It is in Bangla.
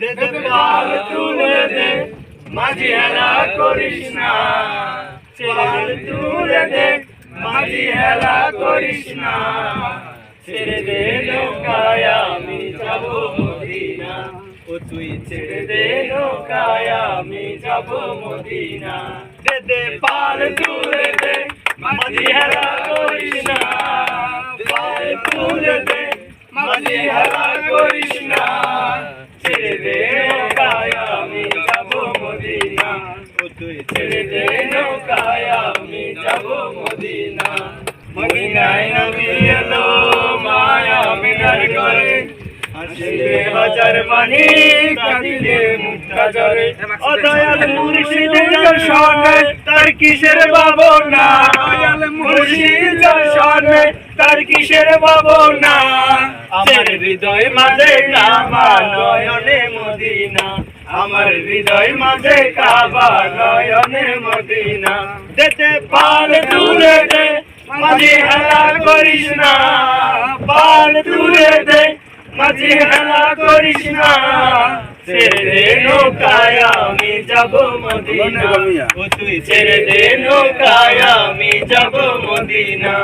দে দে পাল তুলে দে মাঝি হেলা করিস না পাল তুলে দে মাঝি হেলা করিস না ছেড়ে দে নৌকায় আমি যাব মদিনা ও তুই ছেড়ে দে নৌকায় আমি যাব মদিনা দে দে পাল তুলে দে মাঝি হেলা করিস না পাল তুলে দে মাঝি হেলা করিস না ছেড়ে দে নৌকায় আমি যাব মদিনা ও তুই ছেড়ে দে নৌকায় আমি যাব মদিনা মদিনায় নবী এলো মায়া মিনার ঘরে হাসিলে হাজার পানি কাঁদিলে মুক্তা ঝরে ও দয়াল মুর্শিদের দর্শনে তার কিসের ভাবনা দয়াল মুর্শিদ দর্শনে তার কিসের ভাবনা আমার হৃদয় মাঝে কাবা নয়নে মদিনা আমার হৃদয় মাঝে কাবা নয়নে মদিনা দে দে পাল তুলে দে মাঝি হেলা করিস না পাল তুলে দে মাঝি হেলা করিস না ছেড়ে দে নৌকায় আমি যাব মদিনা ও তুই ছেড়ে দে নৌকায় আমি যাব মদিনা।